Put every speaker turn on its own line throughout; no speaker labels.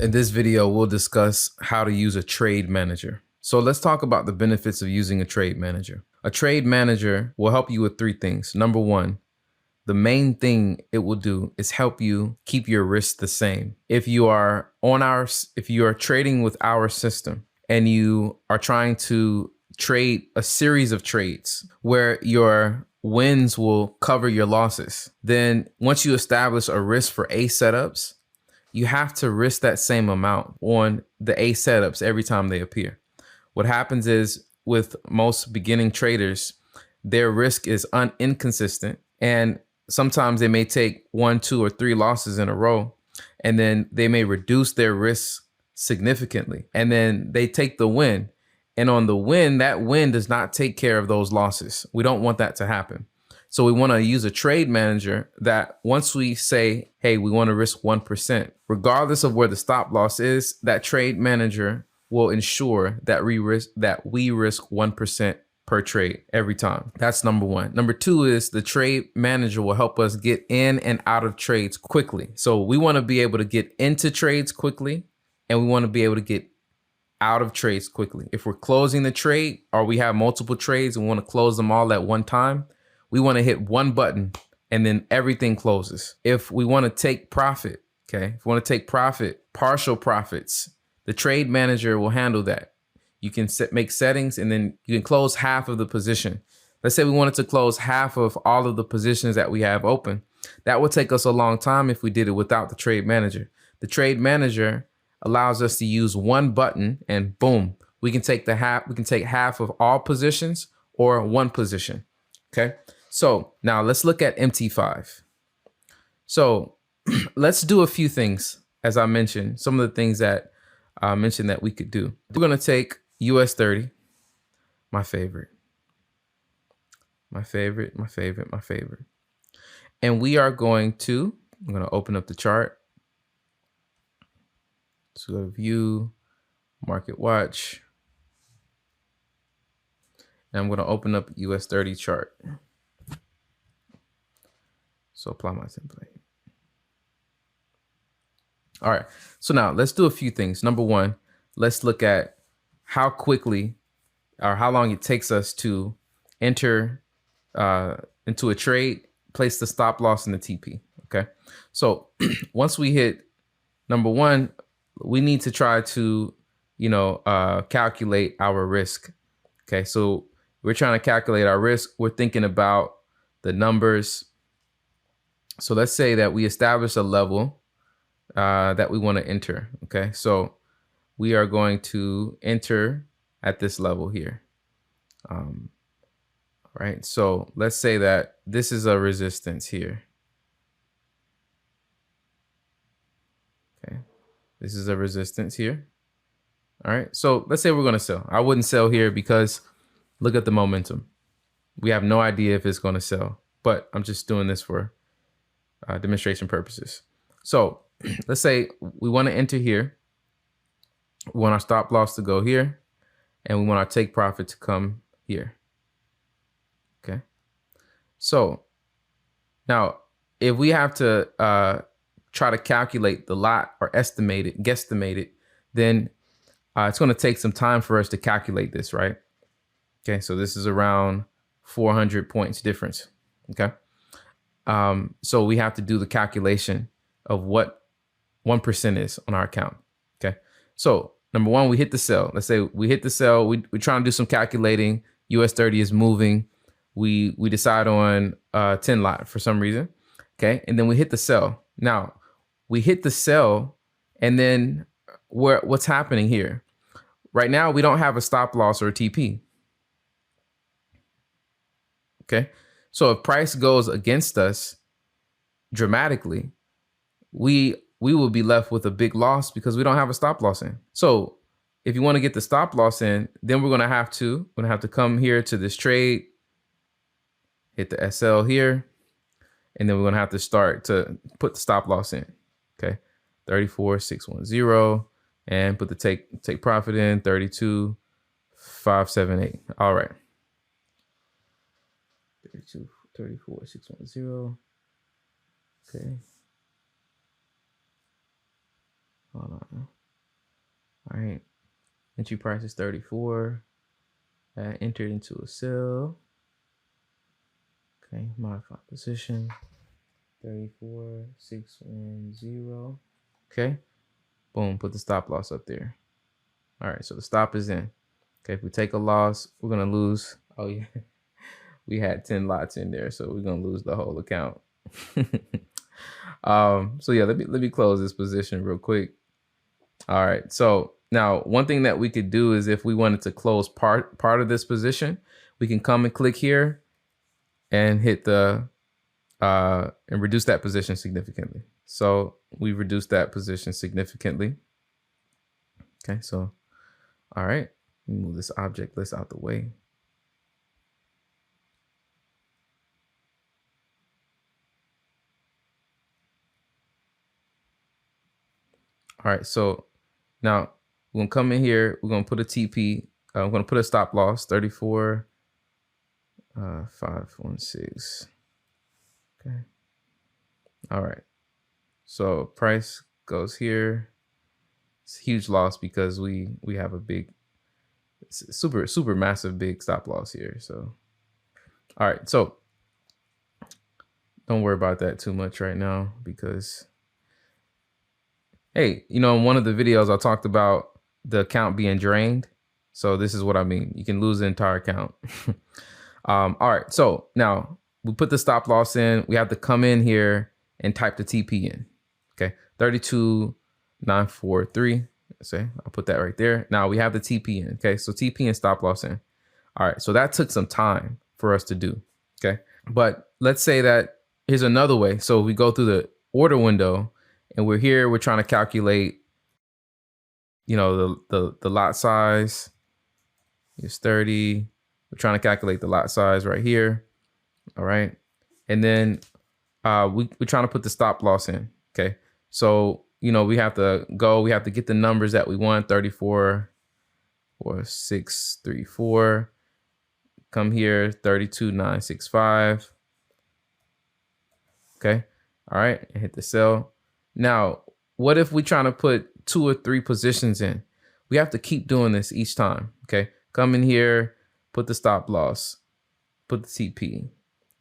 In this video, we'll discuss how to use a trade manager. So let's talk about the benefits of using a trade manager. A trade manager will help you with three things. Number one, the main thing it will do is help you keep your risk the same. If you are trading with our system and you are trying to trade a series of trades where your wins will cover your losses, then once you establish a risk for A setups, you have to risk that same amount on the A setups every time they appear. What happens is with most beginning traders, their risk is inconsistent, and sometimes they may take 1, 2, or 3 losses in a row, and then they may reduce their risk significantly, and then they take the win. And on the win, that win does not take care of those losses. We don't want that to happen. So we want to use a trade manager that once we say, hey, we want to risk 1%, regardless of where the stop loss is, that trade manager will ensure that we risk 1% per trade every time. That's number one. Number two is the trade manager will help us get in and out of trades quickly. So we want to be able to get into trades quickly, and we want to be able to get out of trades quickly. If we're closing the trade or we have multiple trades and we want to close them all at one time, we want to hit one button and then everything closes. If we want to take profit, okay, if we want to take profit, partial profits, the trade manager will handle that. You can make settings and then you can close half of the position. Let's say we wanted to close half of all of the positions that we have open. That would take us a long time if we did it without the trade manager. The trade manager allows us to use one button and boom, we can take half of all positions or one position. Okay. So now let's look at MT5. So let's do a few things. As I mentioned, some of the things that I mentioned that we could do. We're going to take US 30, my favorite. And we are going to, I'm going to open up the chart. So go to view, market watch. And I'm going to open up US 30 chart. So apply my template. All right. So now let's do a few things. Number one, let's look at how quickly or how long it takes us to enter into a trade, place the stop loss in the TP. Okay. So once we hit number one, we need to try to, calculate our risk. Okay. So we're trying to calculate our risk. We're thinking about the numbers. So let's say that we establish a level that we want to enter. Okay, so we are going to enter at this level here. Right, so let's say that this is a resistance here. Okay, this is a resistance here. All right, so let's say we're going to sell. I wouldn't sell here because look at the momentum. We have no idea if it's going to sell, but I'm just doing this for demonstration purposes. So let's say we want to enter here. We want our stop loss to go here, and we want our take profit to come here. Okay. So now if we have to try to calculate the lot or guesstimate it, then it's going to take some time for us to calculate this, right? Okay. So this is around 400 points difference. Okay. So we have to do the calculation of what 1% is on our account. Okay. So number one, we hit the sell. Let's say we hit the sell. We're trying to do some calculating. US 30 is moving. We decide on 10 lot for some reason. Okay. And then we hit the sell. Now we hit the sell, and then what's happening here? Right now, we don't have a stop loss or a TP. Okay. So if price goes against us dramatically, we will be left with a big loss because we don't have a stop loss in. So if you want to get the stop loss in, then we're going to have to come here to this trade, hit the SL here, and then we're going to have to start to put the stop loss in. Okay. 34,610, and put the take profit in 32,578. All right. 34,610. Okay. Hold on. right. Entry price is 34. Entered into a cell. Okay, modify position. 34,610. Okay, boom, put the stop loss up there. All right, so the stop is in. Okay, if we take a loss, we're gonna lose. Oh yeah, we had 10 lots in there, so we're gonna lose the whole account. So yeah, let me close this position real quick. All right, so now one thing that we could do is if we wanted to close part of this position, we can come and click here and hit the and reduce that position significantly. So we reduced that position significantly. Okay, so all right, move this object list out the way. All right, so now we're gonna come in here. We're gonna put a TP. I'm gonna put a stop loss 34, 516. Okay. All right. So price goes here. It's a huge loss because we have a big, super massive big stop loss here. So all right. So don't worry about that too much right now because hey, you know, in one of the videos I talked about the account being drained. So this is what I mean. You can lose the entire account. All right. So now we put the stop loss in. We have to come in here and type the TP in. Okay. 32,943. Say I'll put that right there. Now we have the TP in. Okay. So TP and stop loss in. All right. So that took some time for us to do. Okay. But let's say that here's another way. So we go through the order window and we're here. We're trying to calculate, you know, the lot size is 30. We're trying to calculate the lot size right here. All right. And then we're trying to put the stop loss in. Okay. So, you know, we have to get the numbers that we want, 34 or 634. Come here, 32,965. Okay. All right. And hit the sell. Now, what if we're trying to put 2 or 3 positions in? We have to keep doing this each time. Okay. Come in here, put the stop loss, put the TP,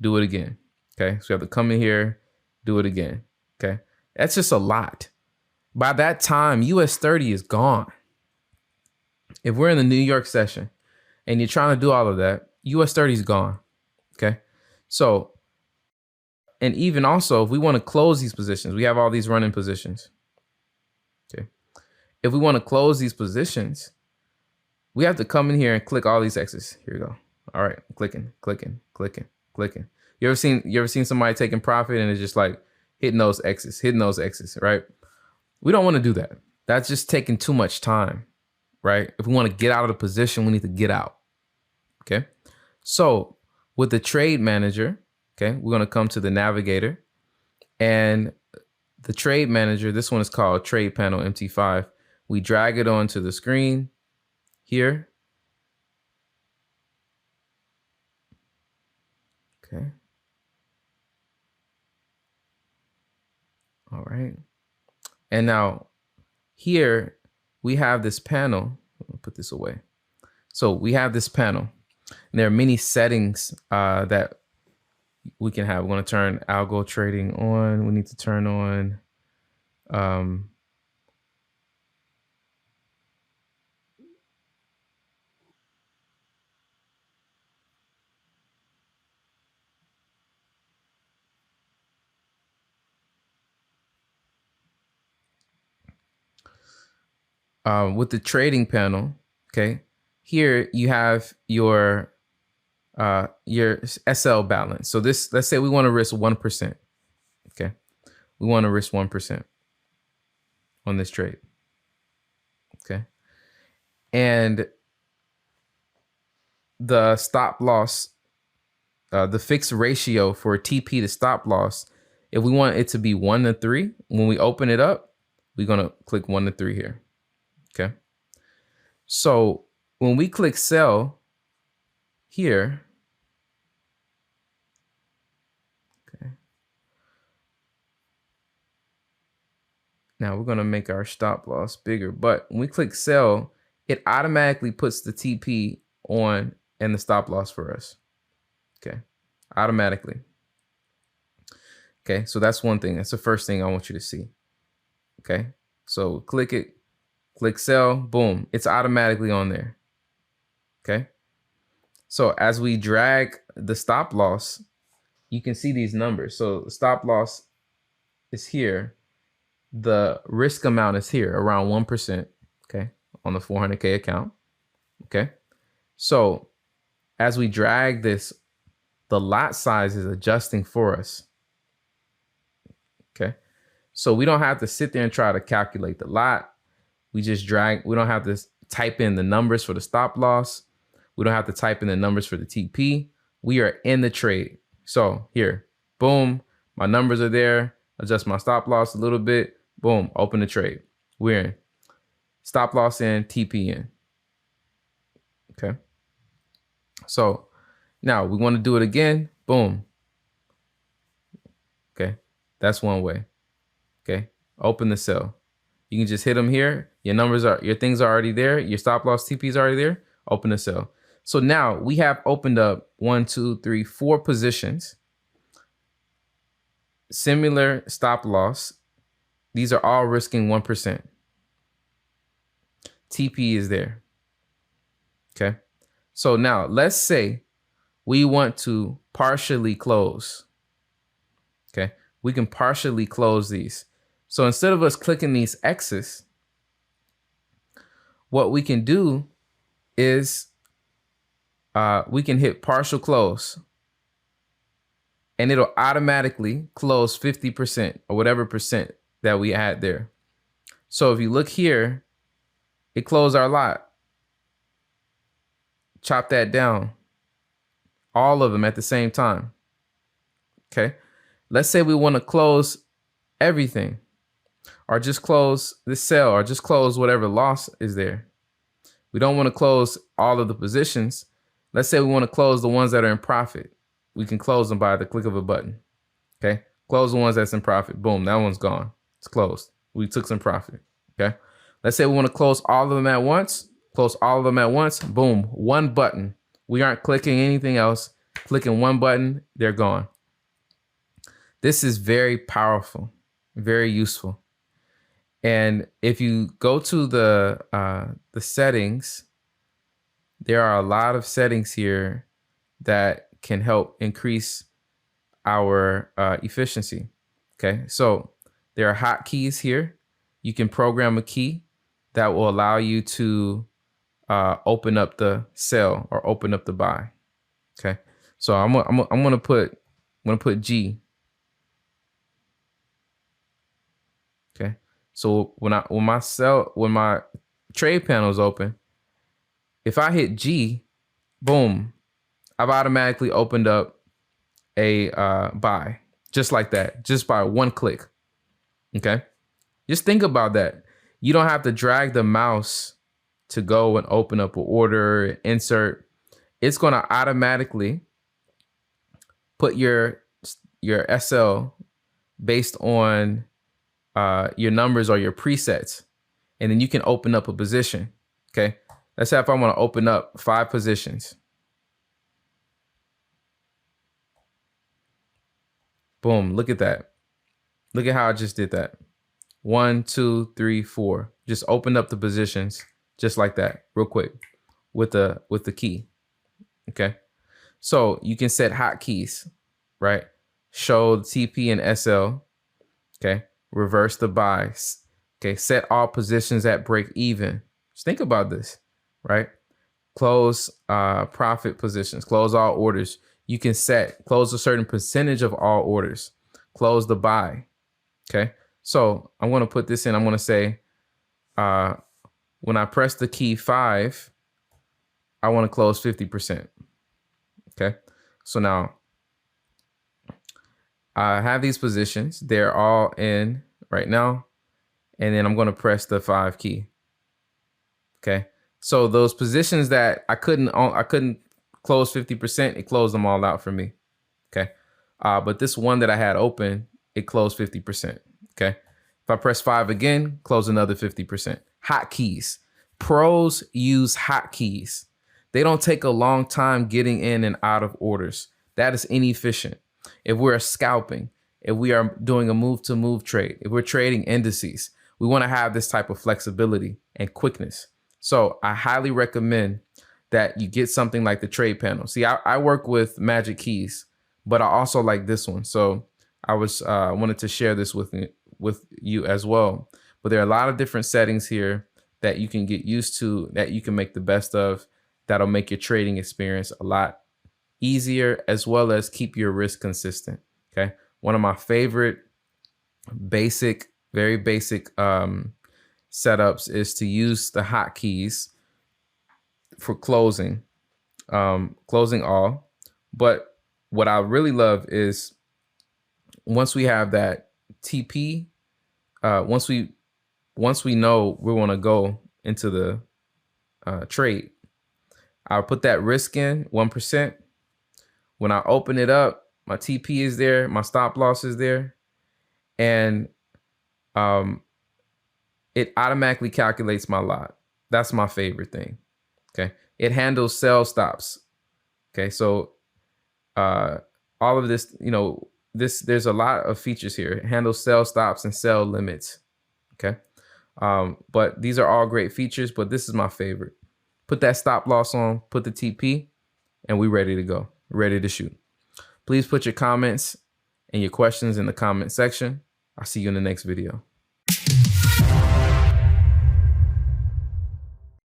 do it again. Okay. So we have to come in here, do it again. Okay. That's just a lot. By that time, US 30 is gone. If we're in the New York session and you're trying to do all of that, US 30 is gone. Okay. So, and even also, if we want to close these positions, we have all these running positions. Okay. If we want to close these positions, we have to come in here and click all these X's. Here we go. All right. Clicking. You ever seen somebody taking profit and it's just like hitting those X's, right? We don't want to do that. That's just taking too much time, right? If we want to get out of the position, we need to get out. Okay. So with the trade manager, okay, we're going to come to the navigator and the trade manager. This one is called Trade Panel MT5. We drag it onto the screen here. Okay. All right. And now here we have this panel. I'll put this away. So we have this panel. And there are many settings that we can have. We're going to turn algo trading on. We need to turn on with the trading panel. Okay. Here you have your SL balance. So this, let's say we want to risk 1%. Okay. We want to risk 1% on this trade. Okay. And the stop loss, the fixed ratio for TP to stop loss, if we want it to be 1 to 3, when we open it up, we're going to click 1 to 3 here. Okay. So when we click sell here, okay, Now we're going to make our stop loss bigger, but when we click sell, it automatically puts the TP on and the stop loss for us. Okay, automatically. Okay, so that's one thing. That's the first thing I want you to see. Okay, so click it, click sell, boom, it's automatically on there. Okay, so as we drag the stop loss, you can see these numbers. So the stop loss is here. The risk amount is here, around 1%, okay, on the 400K account, okay? So as we drag this, the lot size is adjusting for us, okay? So we don't have to sit there and try to calculate the lot. We just drag, we don't have to type in the numbers for the stop loss. We don't have to type in the numbers for the TP. We are in the trade. So here, boom, my numbers are there. Adjust my stop loss a little bit. Boom, open the trade. We're in. Stop loss in, TP in. Okay. So now we want to do it again. Boom. Okay. That's one way. Okay. Open the sell. You can just hit them here. Your things are already there. Your stop loss TP is already there. Open the sell. So now we have opened up 1, 2, 3, 4 positions. Similar stop loss. These are all risking 1%. TP is there. Okay. So now let's say we want to partially close. Okay. We can partially close these. So instead of us clicking these X's, what we can do is we can hit partial close and it'll automatically close 50% or whatever percent that we add there. So if you look here, it closed our lot. Chop that down. All of them at the same time. Okay. Let's say we want to close everything or just close this sell or just close whatever loss is there. We don't want to close all of the positions. Let's say we want to close the ones that are in profit. We can close them by the click of a button. Okay. Close the ones that's in profit. Boom. That one's gone. It's closed. We took some profit. Okay. Let's say we want to close all of them at once. Close all of them at once. Boom. One button. We aren't clicking anything else. Clicking one button, they're gone. This is very powerful, very useful. And if you go to the settings, there are a lot of settings here that can help increase our efficiency. Okay. So there are hotkeys here. You can program a key that will allow you to open up the sell or open up the buy. Okay, so I'm gonna put G. Okay, so when my trade panel is open, if I hit G, boom, I've automatically opened up a buy just like that, just by one click. Okay. Just think about that. You don't have to drag the mouse to go and open up an order, insert. It's going to automatically put your SL based on your numbers or your presets. And then you can open up a position. Okay. Let's say if I want to open up 5 positions. Boom. Look at that. Look at how I just did that. 1, 2, 3, 4. Just opened up the positions just like that, real quick, with the key. Okay. So you can set hotkeys, right? Show TP and SL. Okay. Reverse the buys. Okay. Set all positions at break even. Just think about this, right? Close profit positions. Close all orders. You can close a certain percentage of all orders. Close the buy. Okay. So I'm going to put this in. I'm going to say, when I press the key 5, I want to close 50%. Okay. So now I have these positions. They're all in right now. And then I'm going to press the 5 key. Okay. So those positions that I couldn't close 50%, it closed them all out for me. Okay. But this one that I had open, it closed 50%. Okay. If If I press 5 again, close another 50%. Hotkeys. Pros use hotkeys. They don't take a long time getting in and out of orders. That is inefficient. If we're scalping, if we are doing a move to move trade, if we're trading indices, we want to have this type of flexibility and quickness. So I highly recommend that you get something like the trade panel. See, I work with Magic Keys, but I also like this one. So I wanted to share this with you as well. But there are a lot of different settings here that you can get used to, that you can make the best of, that'll make your trading experience a lot easier, as well as keep your risk consistent. Okay. One of my favorite very basic setups is to use the hotkeys for closing all. But what I really love is once we have that TP, once we know we want to go into the trade, I'll put that risk in 1%. When I open it up, my TP is there, my stop loss is there, and it automatically calculates my lot. That's my favorite thing. Okay, it handles sell stops. Okay, so all of this, there's a lot of features here. It handles sell stops and sell limits. Okay, but these are all great features, but this is my favorite. Put that stop loss on, put the TP, and we're ready to go, ready to shoot. Please put your comments and your questions in the comment section. I'll see you in the next video.